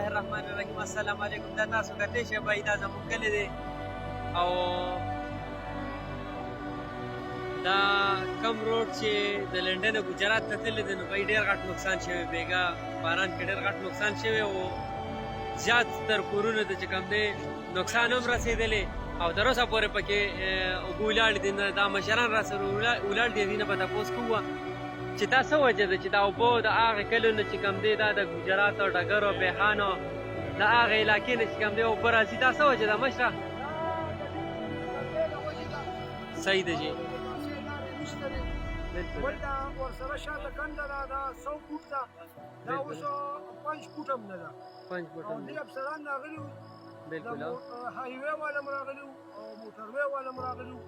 الله الرحمن الرحیم. السلام علیکم. دا تاسو کتلی شئ بھائی دا زموږ کلی دی او دا کم روډ چې د لنډن ګجرات ته تللی دی نو بھائی ډېر غټ نقصان شوی بیګا باران کې ډېر غټ نقصان شوی او زیات تر کورونو ته چې کوم دی نقصان هم رسېدلی او تر اوسه پورې پکې اوبه ولاړې دي نه دا مشران را سره ولاړ دي دي نه به تپوس کوو چې دا څه وجه ده چې دا اوبه د هغې کلیو نه چې کوم دی دا د ګجرات او ډګرو بیحانو د هغې علاقې نه چې کوم دی اوبه راځي دا څه وجه ده مشره صحیح ده جی بل دا ورسره شاته کنده ده دا 100 فوټ ده دا اوس 5 فوټ هم نه ده 5 فوټ او دې افسران راغلي وو بالکل هایوې والا هم راغلي وو او موټروې والا هم راغلي وو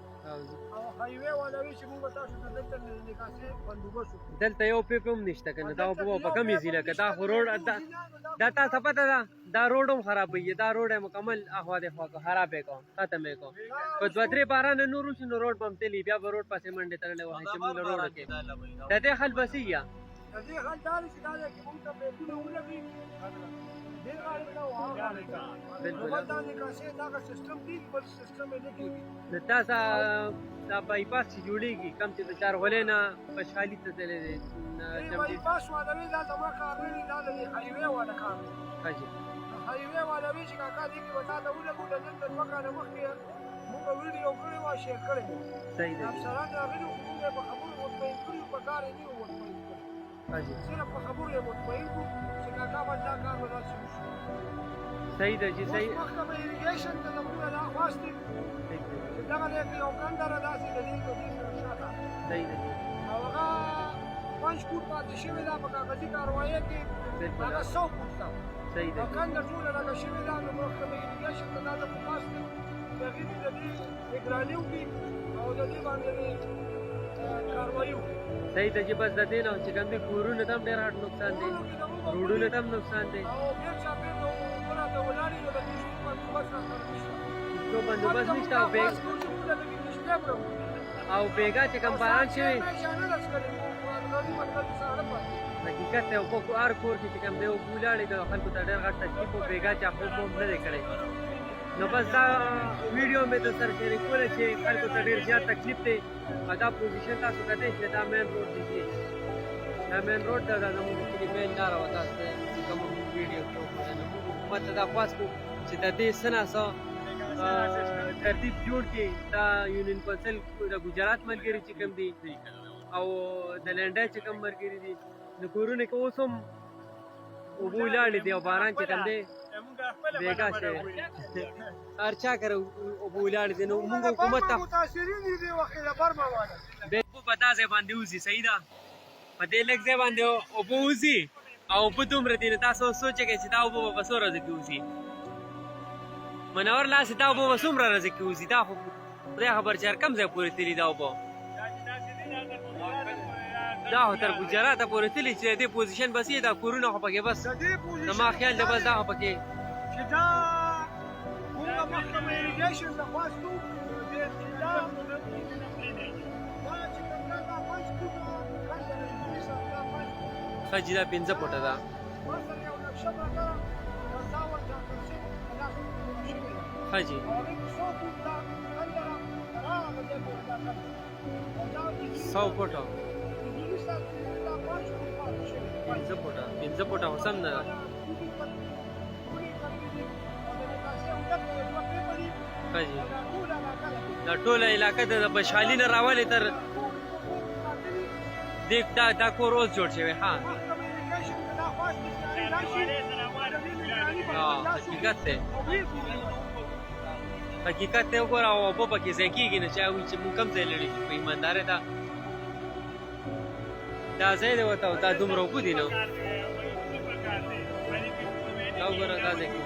او هایوې والا وی چې موږ تاسو ته دلته نکاسې بندوبست وکړو دلته یو پیپ هم نشته که نه دا اوبه په کمې ځي لکه دا خو روډ دا تاسو پته ده دا روډ هم خرابوي دا روډ یې مکمل اخوا دېخوا کو خراب یې کو ختم یې کو په 2-3 بارانه نور وشي نو روډ به هم تلي بیا به روډ پسې منډې تړلی وهي چې موږ له روډه کې د دې حل به څه یا د دې حل دا دی چې دا دی چې موږ ته بیکونه ولګي دې غاړې ته او هغه غاړې ته بالکل دا نکاسې دغه سیستم دی بل سیستم یې نه کېږي د تاسو دا بایپاس چې جوړېږي کم چې د چارغولۍ نه پشخالي ته تللی دی بایپاس والا وی دا زما کار نه دی دا د هایوې والا کار دی حاجي هایوې والا وی چې کاکا دې کې به تا ته ولګو د نن 2 کاله مخکې موږ ویډیو کړی وه شیر کړی صحیح دی افسران راغلي وو موږ یې په خبرو مطمئن کړي وو په کار یې نه وو مطمئن کړي حاجي صرف په خبرو یې مطمئن وو چې کاکا باندې دا کار به داسې وشي صحیح ده جی صحیح اوس محکمه اریګیشن ته زموږ نه دا خواستې چې دغه دی کې یو کنده را داسې د دې سره شاته صحیح ده جی او هغه 5 فوټ پاتې شوې ده په کاغذي کاروایۍ کې هغه 100 فوټ ده صحیح ده کنده ټوله راکه شوې ده نو محکمه اریګیشن ته دا د پاس دی د هغې د دې نګراني وکړي او د دې باندې کاروایي وکړي صحیح ده جی بس د دې نه چې کوم دی کورونو ته هم ډېر غټ نقصان دی روډونو ته هم نقصان دی او بیا چاپېر د اوبه راته ولاړې نو د دې شي بندوبست راسره نشته هیڅ بندوبست نشته او بیګا چې کوم باران شوی حقیقت دی اوبه هر کور کې چې کوم دی اوبه ولاړې د خلکو ته ډېر غټ تکلیف و بیګا چا خوب هم نه دی کړی نو بس دا ویډیو مې درسره شریک کوله چې خلکو ته ډېر زیات تکلیف دی او دا پوزیشن تاسو کتلی چې دا مین روډ دی دا مین روډ ته دا زموږ د کلي مین لاره وه تاسو ته چې کوم ویډیو کې وکړه نو موږ حکومت ته دا خواست کوو چې د دې څه نه څه ترتیب جوړ کړي دا یونین کونسل د ګجرات ملګري چې کوم دي او د لنډۍ چې کوم ملګري دي د کورونو کې اوس هم اوبه ولاړې دي او باران چې کوم دی بیګا شوی هر چا کره اوبه ولاړې دي نو موږ حکومت ته متاثرین دي دې وخت د برما والا اوبه په دا ځای باندې وځي صحیح ده په دې لږ ځای باندې اوبه وځي او اوبه دومره دي نو تاسو سوچ کوئ چې دا اوبه به په څو ورځو کې وځي منور لاسې دا اوبه به څومره ورځې کې وځي دا خو خدای خبر چې هر کم ځای پورې تلي دا اوبه دا خو تر ګجراته پورې تلي چې د دې پوزیشن بس یې دا کورونه خو پکې بس زما خیال دی بس دا خو پکې چې دا موږ محکمه اریګیشن ته خواست کوو چې دا چې کوم دا 5 فوټه کنده ده دې سره دا 5 فوټه ښه جي دا 5 فوټه ده ما سره یو نقشه پرته ده دا ورټاکل شوې ده دا شوې ده ښه جي او هغې 100 فوټه کنده ده تر هغه ځای پورې دا کنده او دا 100 فوټه 5 فوټه خو سم نه ده ښه جي دا ټوله علاقه د بشخالي نه راولې تر دې دا کور اوس جوړ شوی ها حقیقت دی حقیقت دی وګوره او اوبه پکې ځای کېږي نه چې وایي چې موږ کوم ځای لري په ایماندارۍ دا ځای دی ورته دا دومره اوبه دي نو دا وګوره دا ځای کې